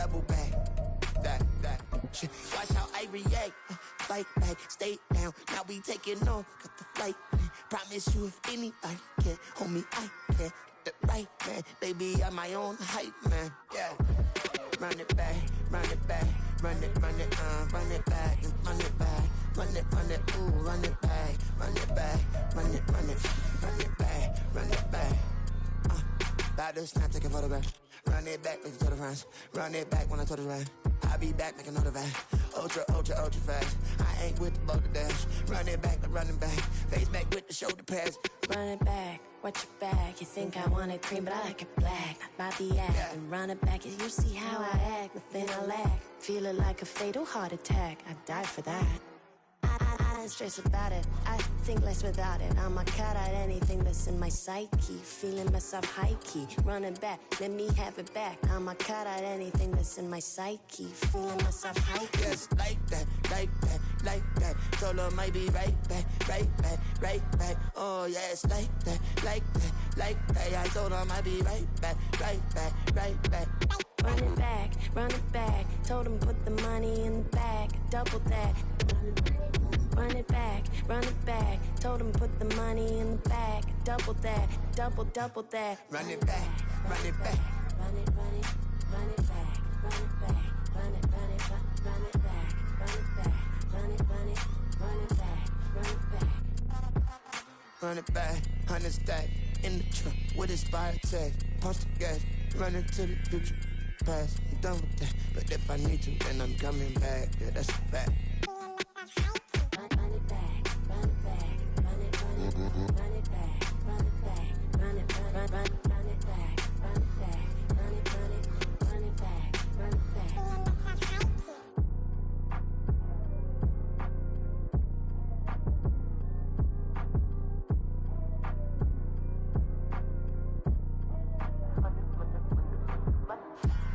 double back. That shit. Watch how I react. Fight back, stay down. Now we taking on, got the flight. Promise you if anybody can, homie, I can. Get the right man, baby, I'm my own hype man. Yeah. Run it back, run it back, run it back, and run it back, run it, ooh, run it back, run it back, run it back, run it back. About to snap, take a photograph. Run it back, make it to the runs. Run it back when I told it right. I'll be back, make another van. Ultra fast. I ain't with the boulder dash. Run it back, I'm running back. Face back with the shoulder pads. Run it back, watch your back. You think I want it cream, but I like it black. About the act and run it back. You see how I act, nothing I lack. Feeling like a fatal heart attack. I'd die for that. I don't stress about it. I think less without it. I'ma cut out anything that's in my psyche. Feeling myself high key. Running back, let me have it back. I'ma cut out anything that's in my psyche. Feeling myself high key. Yes, like that, like that, like that. Told her might be right back, right back, right back. Oh yes, like that, like that, like that. I told her might be right back, right back, right back. Run it back, run it back. Told him put the money in the bag. Double that. Run it back, run it back. Told him put the money in the bag. Double that, double that. Run it back, run it back. Run it, run it, run it back, run it back, run it, run it, run it back, run it back, run it, run it, run it back, run it back. Run it back, 100 stack in the trunk with expired tag. Post the gas, running to the future. Past, I'm done with that. But if I need to, then I'm coming back. Yeah, that's a fact. Run it back, run it back, run it, run it, run it back, run it back, run it, run it back, run it back, run it, run it, run it back, run it back.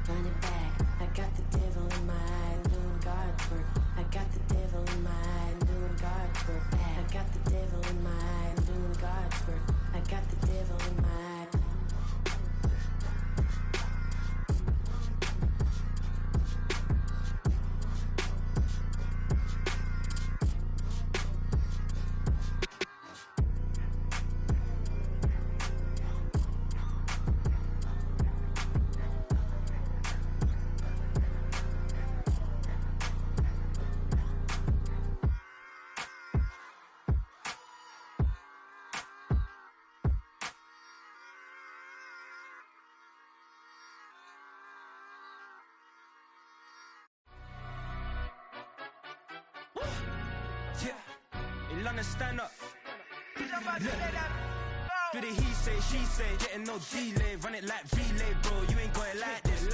Run it back, I got the devil in my eye, doing guard work. I got the devil in my eye, doing guard work. I got the devil in my eye, doing guard work. I got the devil in my eye. Yeah, in London, stand up. Do the he say, she say, getting no delay. Run it like relay, bro, you ain't got it like this.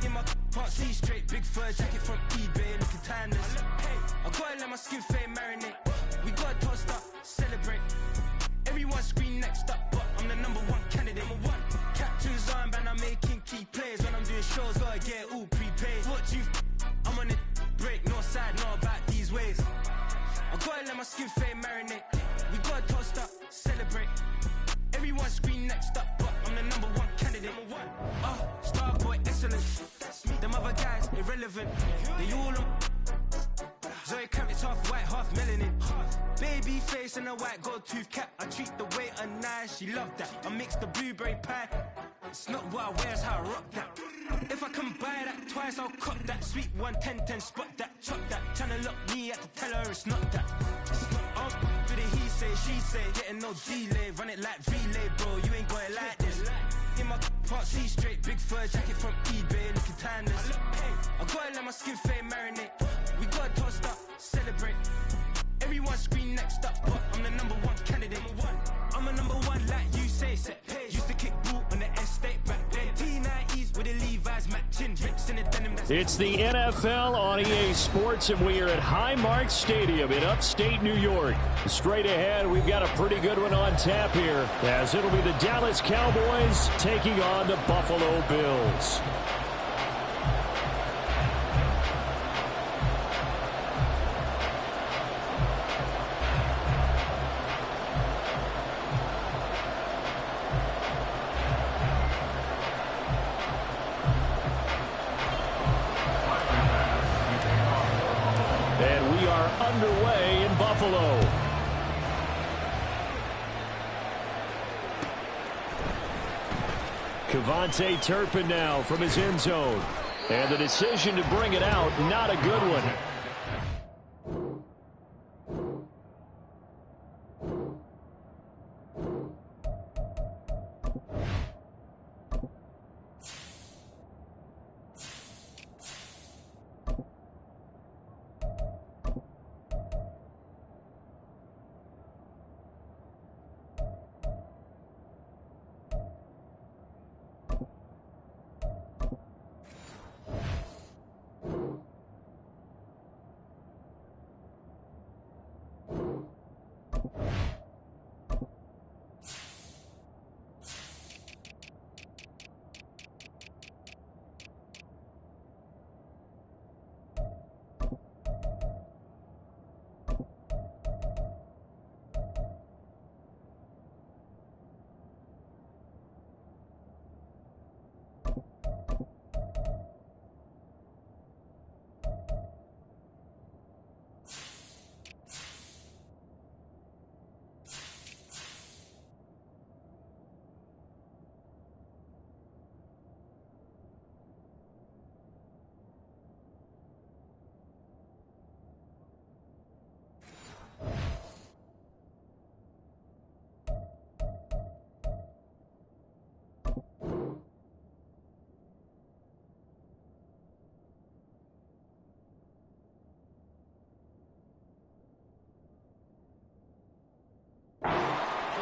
In my can't see straight, big fur jacket from eBay, looking timeless. I gotta let my skin fade marinate. We gotta toast up, celebrate. Everyone scream next up, but I'm the number one candidate. Captain's armband, I'm making key plays. When I'm doing shows, gotta get it all prepaid. What you I'm on it, break, no side, no about these ways. I gotta let my skin fade marinate. We gotta toast up, celebrate. Everyone scream next up, but I'm the number one candidate. Star boy, excellent. Them other guys, irrelevant. They all on. Zoe Camp, it's half white, half melanin. Baby face and a white gold tooth cap. I treat the waiter nice, she love that. I mix the blueberry pie. It's not what I wear, it's how I rock that. If I can buy that twice, I'll cop that. Sweet 110, spot that, chop that. Tryna lock me at the tell her it's not that. Do the he say, she say, getting no delay. Run it like relay, bro, you ain't got it like this. In my can't see straight, big fur jacket from eBay, looking timeless. I gotta let my skin fade marinate. We gotta toast up, celebrate. Everyone scream next up, but I'm the number one candidate. I'm a number one like you say, set pace. Used to kick boot on the estate back then. T90s with the Levi's matching, rips in the denim. It's the NFL on EA Sports, and we are at Highmark Stadium in upstate New York. Straight ahead, we've got a pretty good one on tap here, as it'll be the Dallas Cowboys taking on the Buffalo Bills. underway in Buffalo. Kevontae Turpin now from his end zone. And the decision to bring it out, not a good one.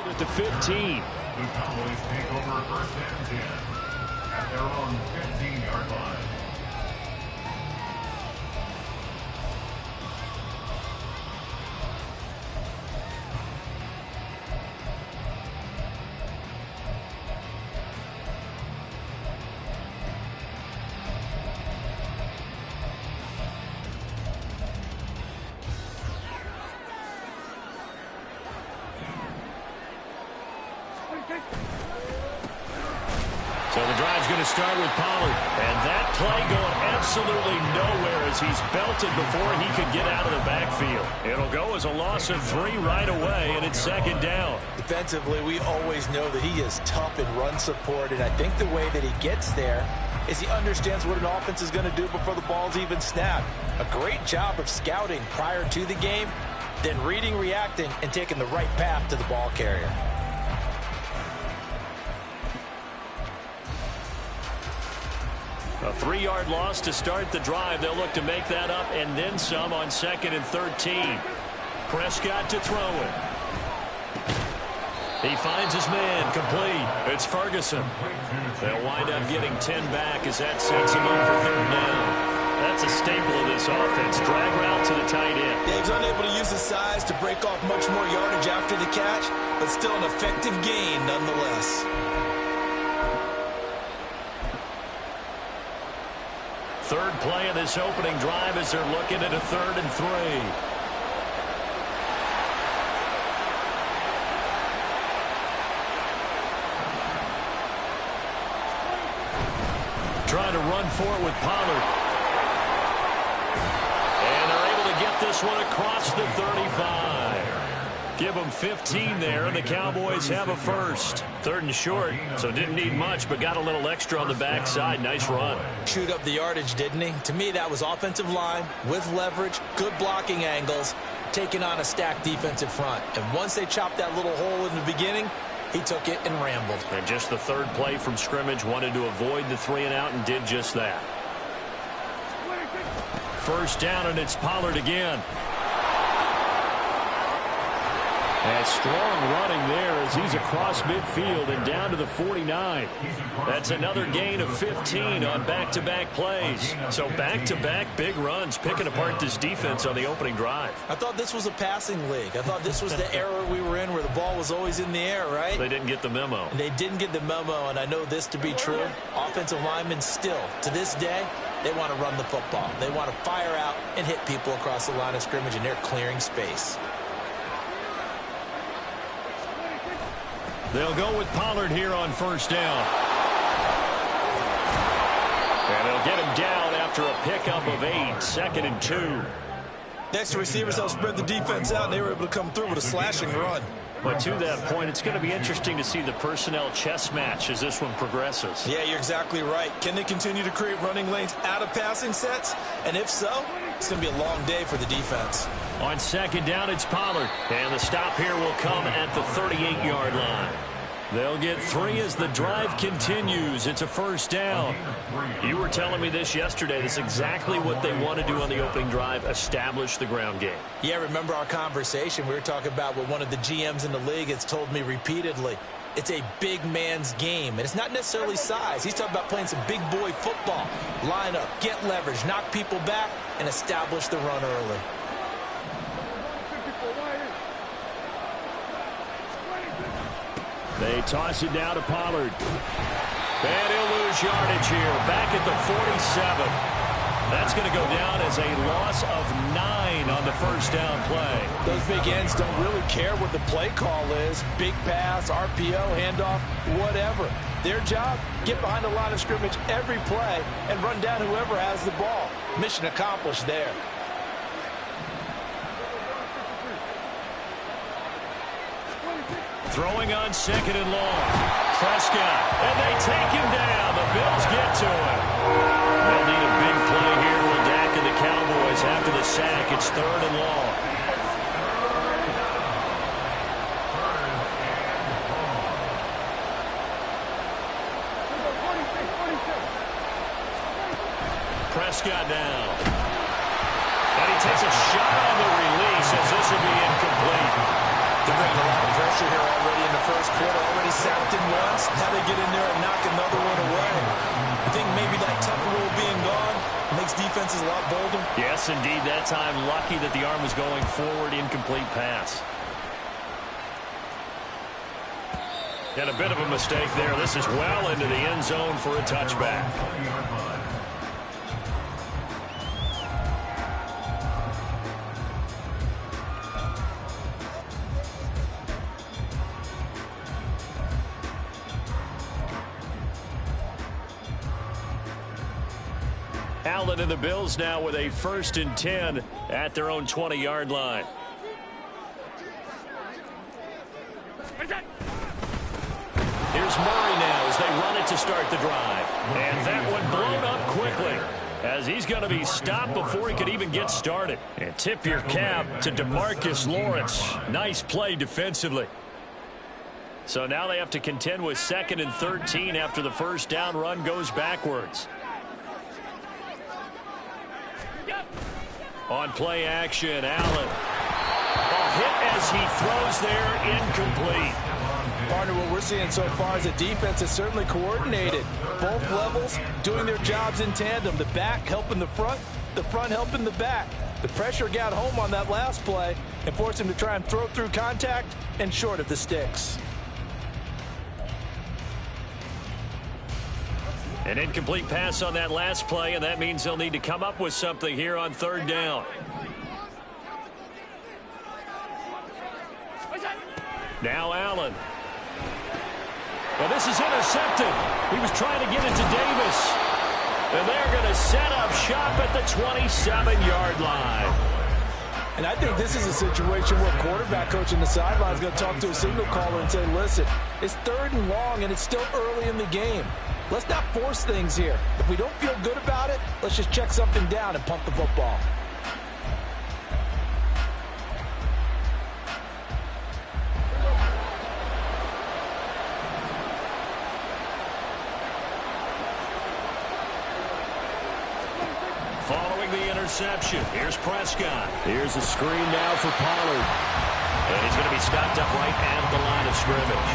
At the 15. The Cowboys take over first and 10 at their own 15-yard line. So the drive's going to start with Pollard. And that play going absolutely nowhere as he's belted before he could get out of the backfield. It'll go as a loss of 3 right away, and it's second down. Defensively, we always know that he is tough in run support, and I think the way that he gets there is he understands what an offense is going to do before the ball's even snapped. A great job of scouting prior to the game, then reading, reacting, and taking the right path to the ball carrier. A 3-yard loss to start the drive. They'll look to make that up and then some on 2nd and 13. Prescott to throw it. He finds his man complete. It's Ferguson. They'll wind up getting 10 back as that sets him up for 3rd down. That's a staple of this offense. Drag route to the tight end. Dave's unable to use his size to break off much more yardage after the catch, but still an effective gain nonetheless. Third play of this opening drive as they're looking at a 3rd and 3. Trying to run for it with Pollard. And they're able to get this one across the 35. Give them 15 there, and the Cowboys have a first. 3rd and short, so didn't need much, but got a little extra on the backside. Nice run. Chewed up the yardage, didn't he? To me, that was offensive line with leverage, good blocking angles, taking on a stacked defensive front. And once they chopped that little hole in the beginning, he took it and rambled. And just the 3rd play from scrimmage, wanted to avoid the 3 and out and did just that. First down, and it's Pollard again. And strong running there as he's across midfield and down to the 49. That's another gain of 15 on back-to-back plays. So back-to-back big runs, picking apart this defense on the opening drive. I thought this was a passing league. I thought this was the era we were in where the ball was always in the air, right? They didn't get the memo. They didn't get the memo, and I know this to be true. Offensive linemen still, to this day, they want to run the football. They want to fire out and hit people across the line of scrimmage, and they're clearing space. They'll go with Pollard here on first down. And they'll get him down after a pickup of 8, 2nd and 2. The extra receivers helped spread the defense out, and they were able to come through with a slashing run. But to that point, it's going to be interesting to see the personnel chess match as this one progresses. Yeah, you're exactly right. Can they continue to create running lanes out of passing sets? And if so, it's going to be a long day for the defense. On second down, it's Pollard. And the stop here will come at the 38-yard line. They'll get 3 as the drive continues. It's a first down. You were telling me this yesterday. This is exactly what they want to do on the opening drive, establish the ground game. Yeah, remember our conversation? We were talking about what one of the GMs in the league has told me repeatedly. It's a big man's game, and it's not necessarily size. He's talking about playing some big boy football. Line up, get leverage, knock people back, and establish the run early. They toss it down to Pollard. And he'll lose yardage here, back at the 47. That's going to go down as a loss of 9 on the first down play. Those big ends don't really care what the play call is. Big pass, RPO, handoff, whatever. Their job, get behind the line of scrimmage every play and run down whoever has the ball. Mission accomplished there. Throwing on second and long. Prescott, and they take him down. The Bills get to him. They'll need a big play here with Dak and the Cowboys after the sack. It's third and long. Prescott down. And he takes a shot on the release as this will be incomplete. They're bringing a lot of pressure here already in the first quarter. Already sacked him once. Now they get in there and knock another one away. I think maybe that tough rule being gone makes defenses a lot bolder. Yes, indeed. That time, lucky that the arm was going forward. Incomplete pass. And a bit of a mistake there. This is well into the end zone for a touchback. Allen and the Bills now with a 1st and 10 at their own 20-yard line. Here's Murray now as they run it to start the drive. And that one blown up quickly as he's going to be stopped before he could even get started. And tip your cap to DeMarcus Lawrence. Nice play defensively. So now they have to contend with 2nd and 13 after the first down run goes backwards. On play action, Allen. A hit as he throws there, incomplete. Partner, what we're seeing so far is the defense is certainly coordinated. Both levels doing their jobs in tandem. The back helping the front helping the back. The pressure got home on that last play and forced him to try and throw through contact and short of the sticks. An incomplete pass on that last play, and that means they'll need to come up with something here on 3rd down. Now Allen. Well, this is intercepted. He was trying to get it to Davis. And they're going to set up shop at the 27-yard line. And I think this is a situation where quarterback coach in the sideline is going to talk to a signal caller and say, listen, it's 3rd and long, and it's still early in the game. Let's not force things here. If we don't feel good about it, let's just check something down and pump the football. Following the interception, here's Prescott. Here's a screen now for Pollard. And he's going to be stopped up right at the line of scrimmage.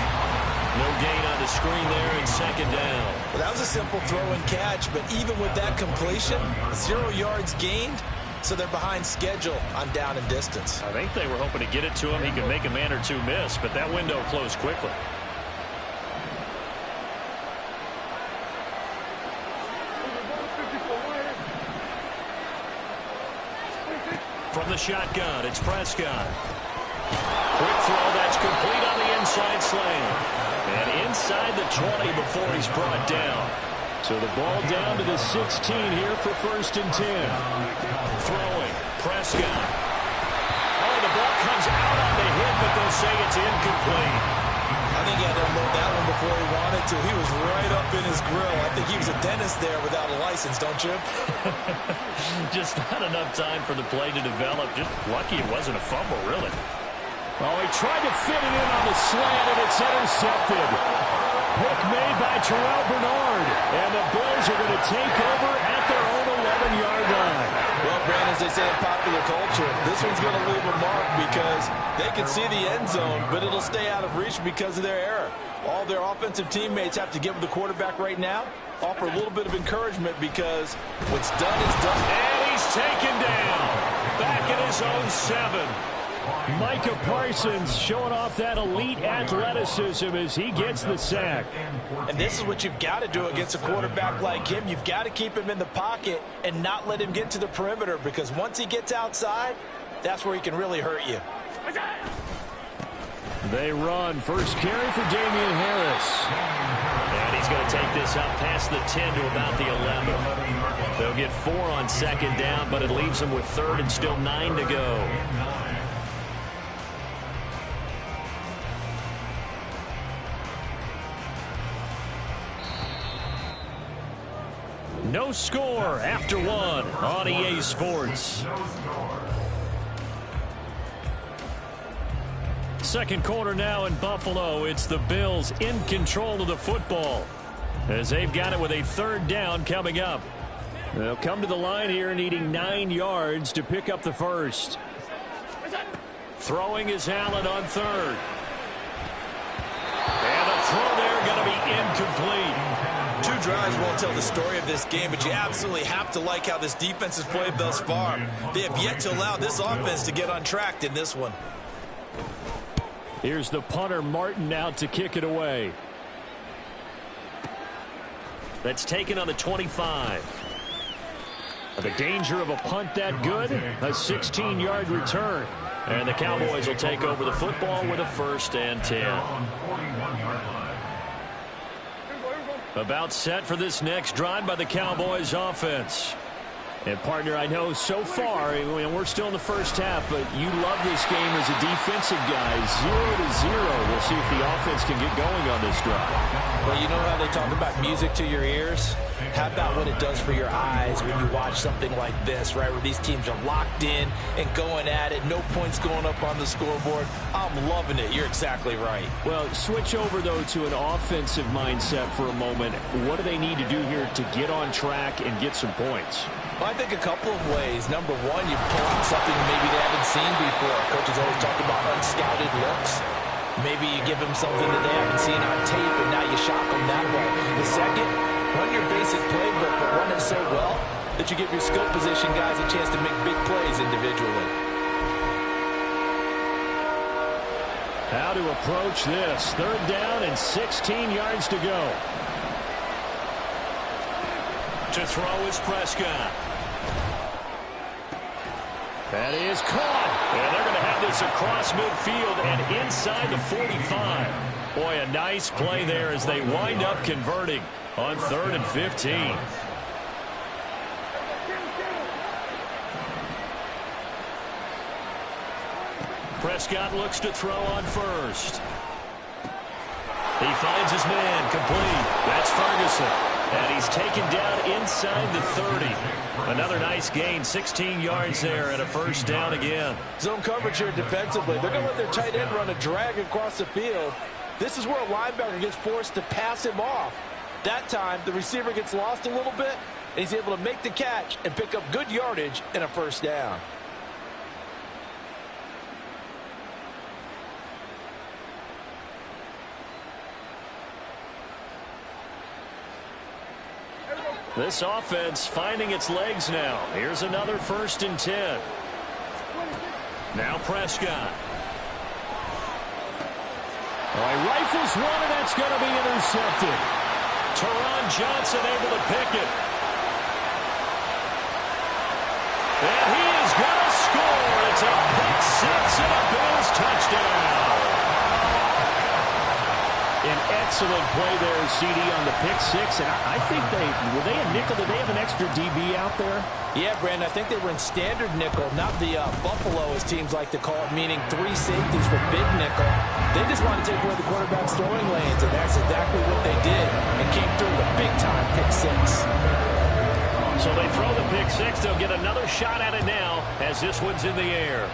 No gain on the screen there, and 2nd down. Well, that was a simple throw and catch, but even with that completion, 0 yards gained, so they're behind schedule on down and distance. I think they were hoping to get it to him. He could make a man or two miss, but that window closed quickly. From the shotgun, it's Prescott. Quick throw, that's complete on the inside slant. And inside the 20 before he's brought down. So the ball down to the 16 here for 1st and 10. Throwing, Prescott. comes out on the hit, but they'll say it's incomplete. I think he had to unload that one before he wanted to. He was right up in his grill. I think he was a dentist there without a license, don't you? Just not enough time for the play to develop. Just lucky it wasn't a fumble, really. Oh, he tried to fit it in on the slant, and it's intercepted. Pick made by Terrell Bernard. And the Bills are going to take over at their own 11-yard line. Well, Brandon, as they say in popular culture, this one's going to leave a mark because they can see the end zone, but it'll stay out of reach because of their error. All their offensive teammates have to give the quarterback right now, offer a little bit of encouragement because what's done is done. And he's taken down. Back at his own 7. Micah Parsons showing off that elite athleticism as he gets the sack. And this is what you've got to do against a quarterback like him. You've got to keep him in the pocket and not let him get to the perimeter because once he gets outside, that's where he can really hurt you. They run. First carry for Damian Harris. And he's going to take this up past the 10 to about the 11. They'll get 4 on second down, but it leaves them with third and still 9 to go. No score after 1 on EA Sports. Second quarter now in Buffalo. It's the Bills in control of the football as they've got it with a third down coming up. They'll come to the line here needing 9 yards to pick up the first. Throwing is Allen on third. And the throw there going to be incomplete. 2 drives won't tell the story of this game, but you absolutely have to like how this defense has played thus far. They have yet to allow this offense to get untracked in this one. Here's the punter, Martin, out to kick it away. That's taken on the 25. The danger of a punt that good, a 16-yard return. And the Cowboys will take over the football with a 1st and 10. About set for this next drive by the Cowboys offense. And, partner, I know so far, we're still in the first half, but you love this game as a defensive guy. 0-0. We'll see if the offense can get going on this drive. Well, you know how they talk about music to your ears? How about what it does for your eyes when you watch something like this, right, where these teams are locked in and going at it, no points going up on the scoreboard? I'm loving it. You're exactly right. Well, switch over, though, to an offensive mindset for a moment. What do they need to do here to get on track and get some points? Well, I think a couple of ways. Number one, you pull out something maybe they haven't seen before. Coaches always talk about unscouted looks. Maybe you give them something that they haven't seen on tape, and now you shock them that way. The second, run your basic playbook, but run it so well that you give your skill position guys a chance to make big plays individually. How to approach this. Third down and 16 yards to go. To throw is Prescott. That is caught. And they're going to have this across midfield and inside the 45. Boy, a nice play there as they wind up converting on 3rd and 15. Prescott looks to throw on first. He finds his man complete. That's Ferguson. And he's taken down inside the 30. Another nice gain, 16 yards there and a 1st down again. Zone coverage here defensively. They're going to let their tight end run a drag across the field. This is where a linebacker gets forced to pass him off. That time, the receiver gets lost a little bit, and he's able to make the catch and pick up good yardage and a 1st down. This offense finding its legs now. Here's another 1st and 10. Now Prescott. He rifles one, and that's going to be intercepted. Teron Johnson able to pick it. And he is going to score. It's a pick six and a Bills touchdown. An Excellent play there, CD, on the pick six. And I think were they a nickel? Did they have an extra DB out there? Yeah, Brandon, I think they were in standard nickel, not the Buffalo, as teams like to call it, meaning 3 safeties for big nickel. They just want to take away the quarterback's throwing lanes, and that's exactly what they did, and came through with a big-time pick six. So they throw the pick six. They'll get another shot at it now as this one's in the air.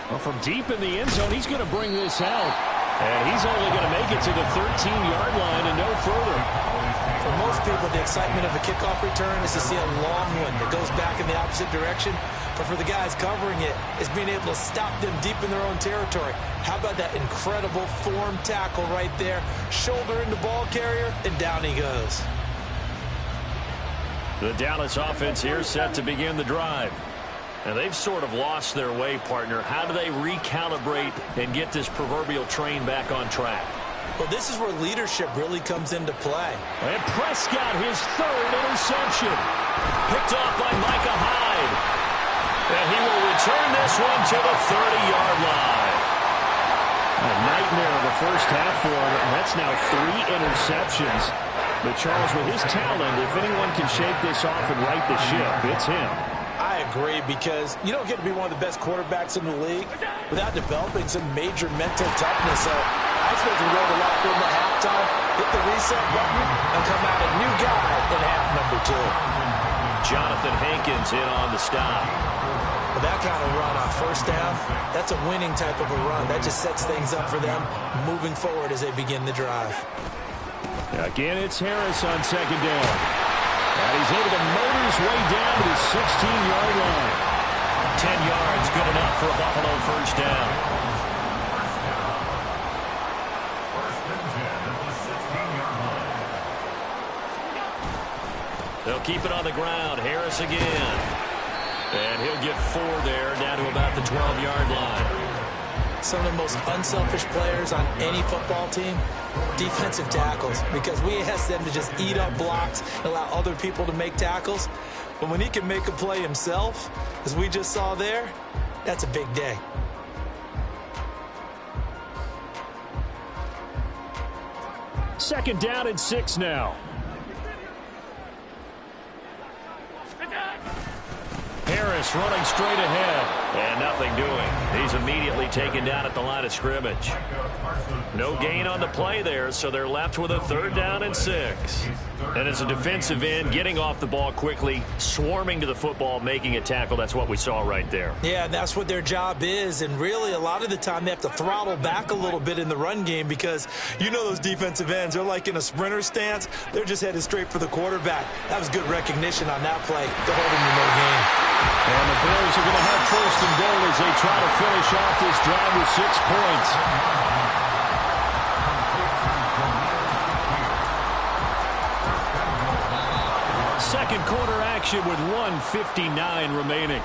Well, from deep in the end zone, he's going to bring this out. And he's only going to make it to the 13-yard line and no further. For most people, the excitement of a kickoff return is to see a long one that goes back in the opposite direction. But for the guys covering it, is being able to stop them deep in their own territory. How about that incredible form tackle right there? Shoulder into ball carrier, and down he goes. The Dallas offense here set to begin the drive. And they've sort of lost their way, partner. How do they recalibrate and get this proverbial train back on track? Well, this is where leadership really comes into play. And Prescott, his third interception. Picked off by Micah Hyde. And he will return this one to the 30-yard line. A nightmare of the first half for him. And that's now 3 interceptions. But Charles, with his talent, if anyone can shake this off and right the ship, it's him. I agree, because you don't get to be one of the best quarterbacks in the league without developing some major mental toughness. So I expect him to go to the locker room at halftime, hit the reset button, and come out a new guy in half number 2. Jonathan Hankins in on the stop. With that kind of run on first down, that's a winning type of a run. That just sets things up for them moving forward as they begin the drive. Again, it's Harris on second down. And he's able to motor his way down to the 16-yard line. 10 yards, good enough for a Buffalo first down. First and 10 at the 16-yard line. They'll keep it on the ground. Harris again. And he'll get 4 there, down to about the 12-yard line. Some of the most unselfish players on any football team, defensive tackles, because we ask them to just eat up blocks and allow other people to make tackles. But when he can make a play himself, as we just saw there, that's a big day. Second down and 6 now. Harris running straight ahead, and nothing doing. He's immediately taken down at the line of scrimmage. No gain on the play there, so they're left with a 3rd down and 6. And as a defensive end, getting off the ball quickly, swarming to the football, making a tackle, that's what we saw right there. Yeah, that's what their job is, and really a lot of the time they have to throttle back a little bit in the run game, because you know those defensive ends, they're like in a sprinter stance. They're just headed straight for the quarterback. That was good recognition on that play to hold him to no gain. And the Bears are going to have 1st and goal as they try to finish off this drive with 6 points. Second quarter action with 1:59 remaining.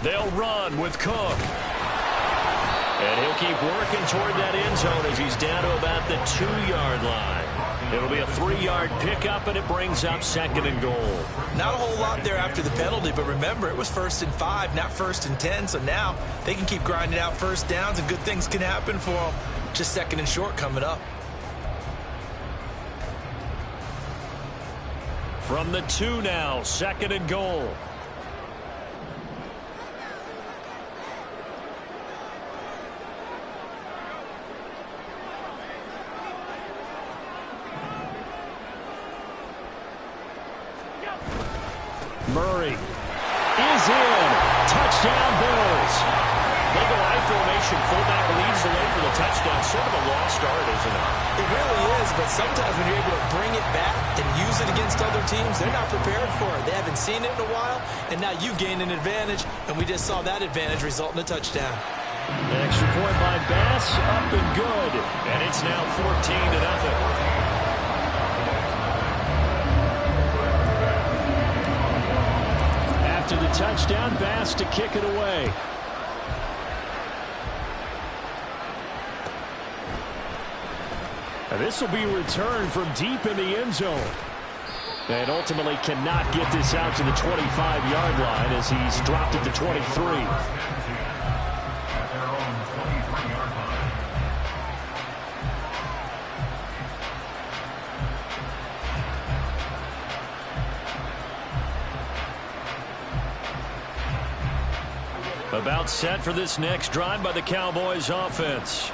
They'll run with Cook. And he'll keep working toward that end zone as he's down to about the 2-yard line. It'll be a 3-yard pickup, and it brings up 2nd and goal. Not a whole lot there after the penalty, but remember, it was 1st and 5, not 1st and 10, so now they can keep grinding out first downs, and good things can happen for them. Just 2nd and short coming up. From the 2 now, 2nd and goal. Murray is in. Touchdown, Bills. They go I formation. Fullback leads the way for the touchdown. Sort of a lost start, isn't it? It really is, but sometimes when you're able to bring it back and use it against other teams, they're not prepared for it. They haven't seen it in a while, and now you gain an advantage, and we just saw that advantage result in a touchdown. An extra point by Bass, up and good. And it's now 14-0. After the touchdown, Bass to kick it away. This will be returned from deep in the end zone. And ultimately cannot get this out to the 25-yard line as he's dropped it to 23. About set for this next drive by the Cowboys offense.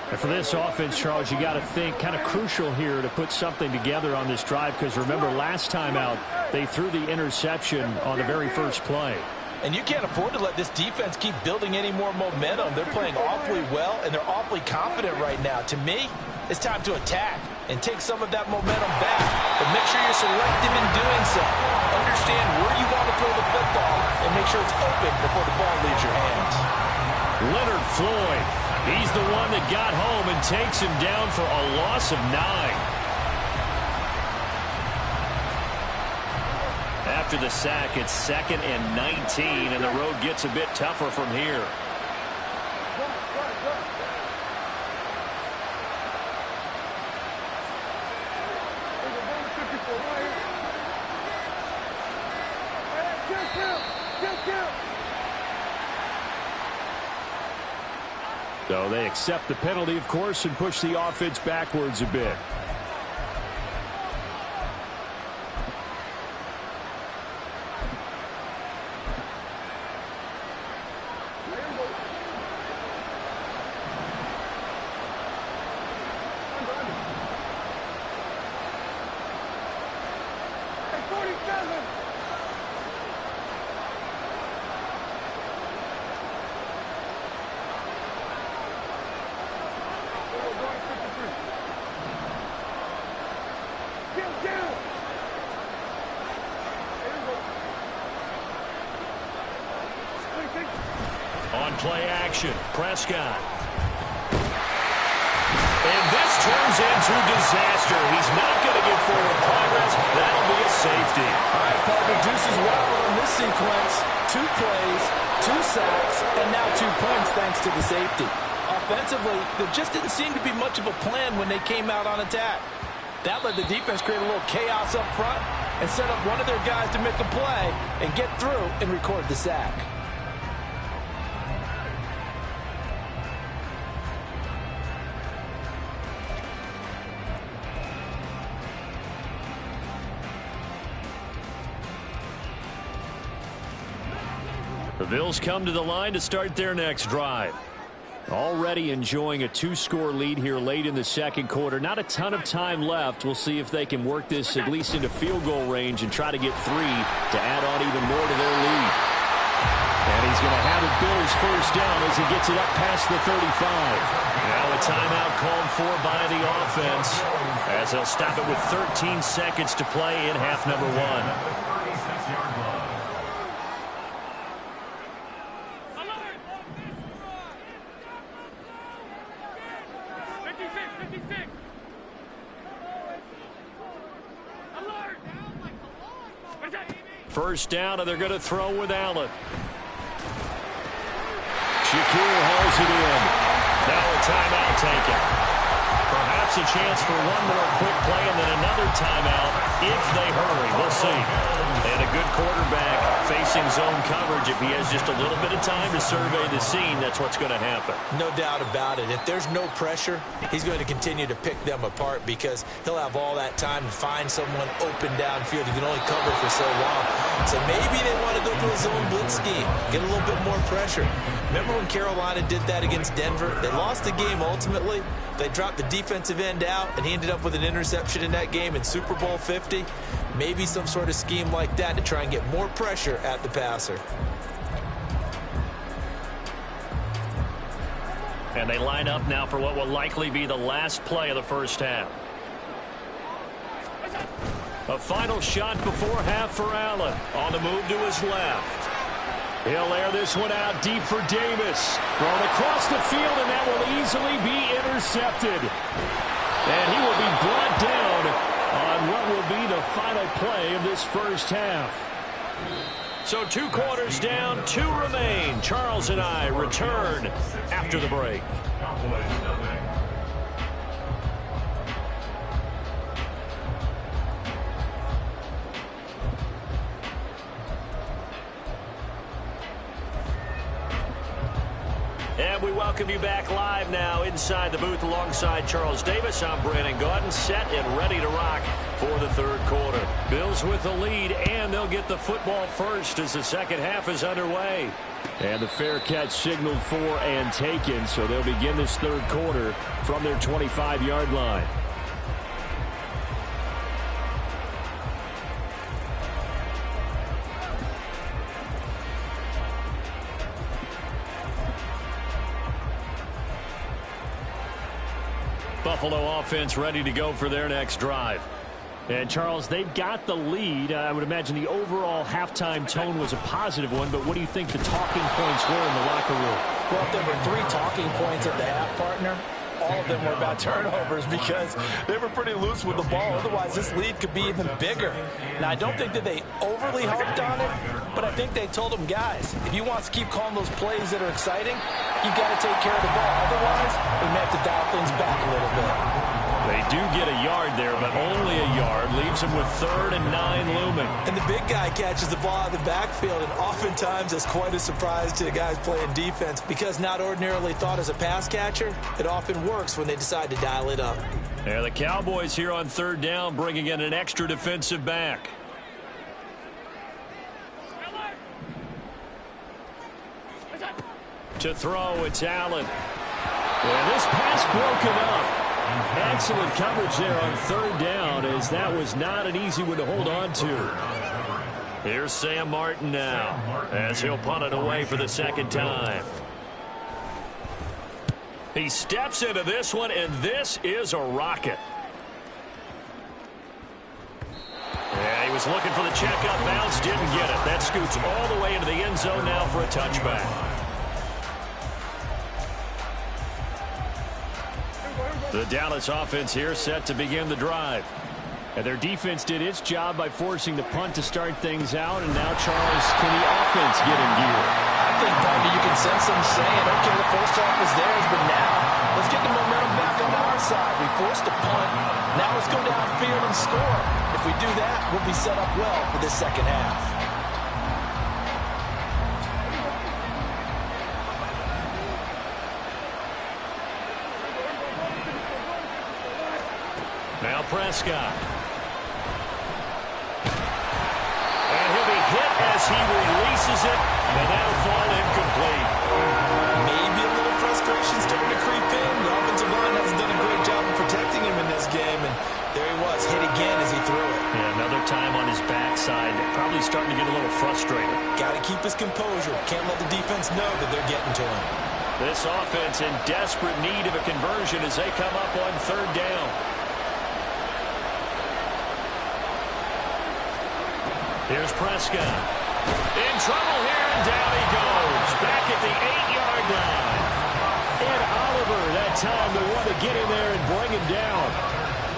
And for this offense, Charles, you got to think kind of crucial here to put something together on this drive, because remember last time out they threw the interception on the very first play. And you can't afford to let this defense keep building any more momentum. They're playing awfully well, and they're awfully confident right now. To me, it's time to attack and take some of that momentum back. But make sure you're selective in doing so. Understand where you want to throw the football and make sure it's open before the ball leaves your hands. Leonard Floyd, he's the one that got home and takes him down for a loss of 9. After the sack, it's 2nd and 19, and the road gets a bit tougher from here. So they accept the penalty, of course, and push the offense backwards a bit. On play action, Prescott. And this turns into disaster. He's not going to get forward progress. That'll be a safety. All right, partner, deuces well on this sequence. 2 plays, 2 sacks, and now 2 points thanks to the safety. Offensively, there just didn't seem to be much of a plan when they came out on attack. That let the defense create a little chaos up front and set up one of their guys to make a play and get through and record the sack. The Bills come to the line to start their next drive. Already enjoying a 2-score lead here late in the second quarter. Not a ton of time left. We'll see if they can work this at least into field goal range and try to get 3 to add on even more to their lead. And he's going to have a Bills first down as he gets it up past the 35. Now a timeout called for by the offense as they'll stop it with 13 seconds to play in half number 1. First down, and they're going to throw with Allen. Shakir hauls it in. Now a timeout taken. Perhaps a chance for one more quick play and then another timeout if they hurry. We'll see. And a good quarterback facing zone coverage. If he has just a little bit of time to survey the scene, that's what's going to happen. No doubt about it. If there's no pressure, he's going to continue to pick them apart because he'll have all that time to find someone open downfield. He can only cover for so long. So maybe they want to go to a zone blitz scheme, get a little bit more pressure. Remember when Carolina did that against Denver? They lost the game ultimately. They dropped the defensive end out, and he ended up with an interception in that game in Super Bowl 50. Maybe some sort of scheme like that to try and get more pressure at the passer. And they line up now for what will likely be the last play of the first half. A final shot before half for Allen. On the move to his left. He'll air this one out deep for Davis. Thrown across the field, and that will easily be intercepted. And he will be brought down on what will be the final play of this first half. So 2 quarters down, 2 remain. Charles and I return after the break. And we welcome you back live now inside the booth alongside Charles Davis. I'm Brandon Gaudin, set and ready to rock for the third quarter. Bills with the lead, and they'll get the football first as the second half is underway. And the fair catch signaled for and taken, so they'll begin this third quarter from their 25-yard line. Buffalo offense ready to go for their next drive. And, Charles, they've got the lead. I would imagine the overall halftime tone was a positive one, but what do you think the talking points were in the locker room? Well, if there were 3 talking points at the half, partner, all of them were about turnovers because they were pretty loose with the ball. Otherwise, this lead could be even bigger. Now, I don't think that they overly harped on it, but I think they told them, guys, if you want to keep calling those plays that are exciting, you've got to take care of the ball. Otherwise, we may have to dial things back a little bit. They do get a yard there, but only a yard. Leaves them with 3rd and 9 looming. And the big guy catches the ball out of the backfield, and oftentimes that's quite a surprise to the guys playing defense because not ordinarily thought as a pass catcher, it often works when they decide to dial it up. Yeah, the Cowboys here on 3rd down, bringing in an extra defensive back. To throw, it's Allen. And this pass broken up. Excellent coverage there on 3rd down, as that was not an easy one to hold on to. Here's Sam Martin now, as he'll punt it away for the second time. He steps into this one, and this is a rocket. Yeah, he was looking for the checkup bounce, didn't get it. That scoots all the way into the end zone now for a touchback. The Dallas offense here set to begin the drive. And their defense did its job by forcing the punt to start things out. And now, Charles, can the offense get in gear? I think, Bobby, you can sense them saying, okay, the first half was theirs, but now let's get the momentum back on our side. We forced a punt. Now let's go downfield and score. If we do that, we'll be set up well for this second half. Now Prescott. And he'll be hit as he releases it, and that'll fall incomplete. Maybe a little frustration starting to creep in. The offensive line hasn't done a great job of protecting him in this game, and there he was, hit again as he threw it. Yeah, another time on his backside, probably starting to get a little frustrated. Got to keep his composure. Can't let the defense know that they're getting to him. This offense in desperate need of a conversion as they come up on 3rd down. Here's Prescott. In trouble here, and down he goes. Back at the 8-yard line. And Oliver, that time, the one to get in there and bring him down.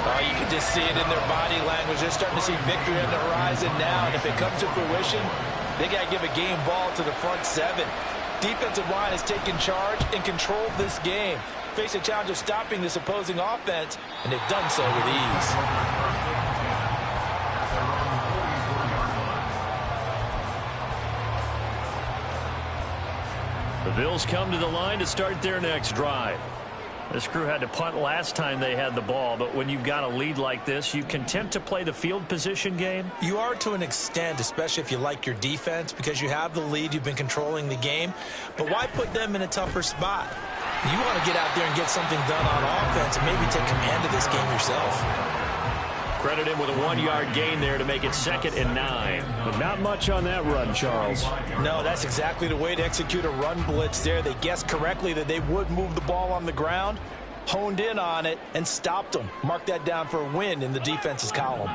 Oh, you can just see it in their body language. They're starting to see victory on the horizon now. And if it comes to fruition, they got to give a game ball to the front 7. Defensive line has taken charge and controlled this game. Face a challenge of stopping this opposing offense, and they've done so with ease. The Bills come to the line to start their next drive. This crew had to punt last time they had the ball, but when you've got a lead like this, you content to play the field position game? You are to an extent, especially if you like your defense, because you have the lead, you've been controlling the game. But why put them in a tougher spot? You want to get out there and get something done on offense and maybe take command of this game yourself. Credit him with a 1-yard gain there to make it 2nd and 9. But not much on that run, Charles. No, that's exactly the way to execute a run blitz there. They guessed correctly that they would move the ball on the ground, honed in on it, and stopped them. Mark that down for a win in the defense's column.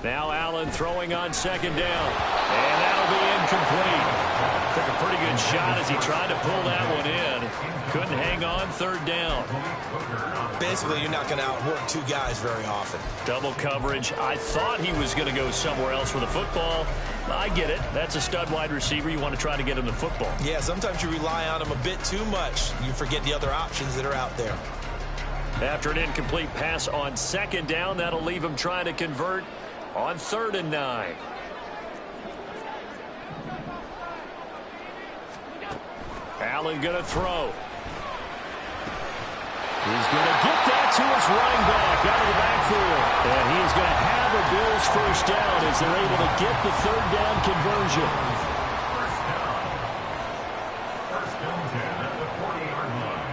Now Allen throwing on 2nd down. And that'll be incomplete. Took a pretty good shot as he tried to pull that one in. Couldn't hang on 3rd down. Basically, you're not going to outwork 2 guys very often. Double coverage. I thought he was going to go somewhere else with the football. I get it. That's a stud wide receiver. You want to try to get him the football. Yeah, sometimes you rely on him a bit too much. You forget the other options that are out there. After an incomplete pass on 2nd down, that'll leave him trying to convert on 3rd and 9. Allen going to throw. He's going to get that to his running back out of the backfield. And he's going to have a Bills first down as they're able to get the third down conversion. First down 10 at the 40-yard line.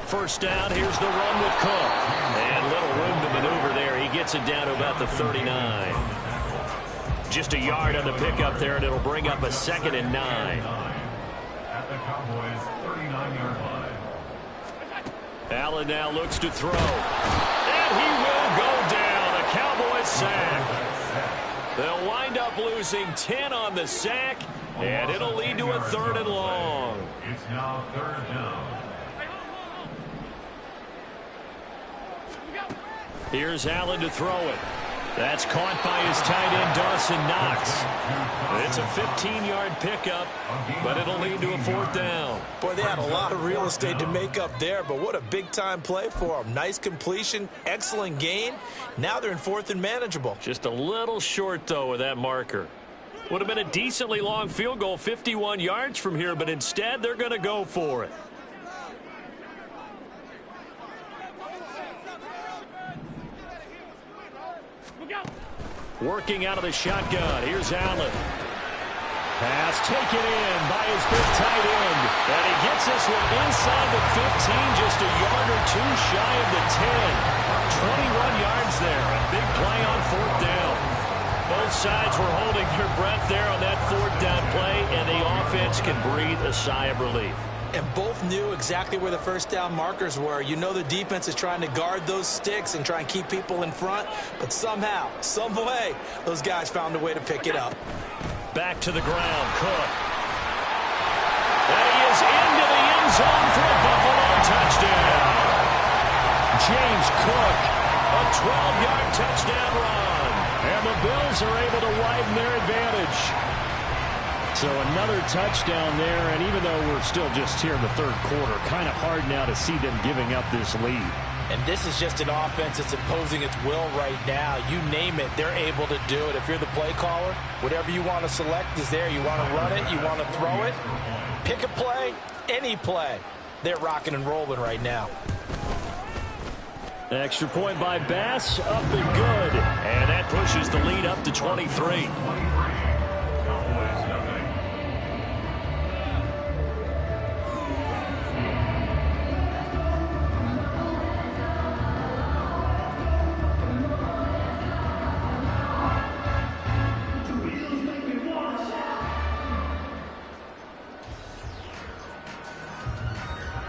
First down, here's the run with Cook. And little room to maneuver there. He gets it down to about the 39. Just a yard on the pickup there, and it'll bring up a 2nd and 9. At the Cowboys' 39-yard line. Allen now looks to throw. And he will go down. A Cowboys sack. They'll wind up losing 10 on the sack, and it'll lead to a 3rd and long. It's now 3rd down. Here's Allen to throw it. That's caught by his tight end, Dawson Knox. It's a 15-yard pickup, but it'll lead to a 4th down. Boy, they had a lot of real estate to make up there, but what a big-time play for them. Nice completion, excellent gain. Now they're in 4th and manageable. Just a little short, though, of that marker. Would have been a decently long field goal, 51 yards from here, but instead they're going to go for it. Working out of the shotgun. Here's Allen. Pass taken in by his big tight end. And he gets this one inside the 15, just a yard or two shy of the 10. 21 yards there. A big play on 4th down. Both sides were holding their breath there on that 4th down play, and the offense can breathe a sigh of relief. And both knew exactly where the first down markers were. You know the defense is trying to guard those sticks and try and keep people in front. But somehow, some way, those guys found a way to pick it up. Back to the ground, Cook. And he is into the end zone for a Buffalo touchdown. James Cook, a 12-yard touchdown run. And the Bills are able to widen their advantage. So another touchdown there, and even though we're still just here in the 3rd quarter, kind of hard now to see them giving up this lead. And this is just an offense that's imposing its will right now. You name it, they're able to do it. If you're the play caller, whatever you want to select is there. You want to run it, you want to throw it, pick a play, any play. They're rocking and rolling right now. Extra point by Bass, up and good. And that pushes the lead up to 23.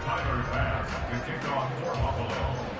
Tyler Bass to kick off for Buffalo.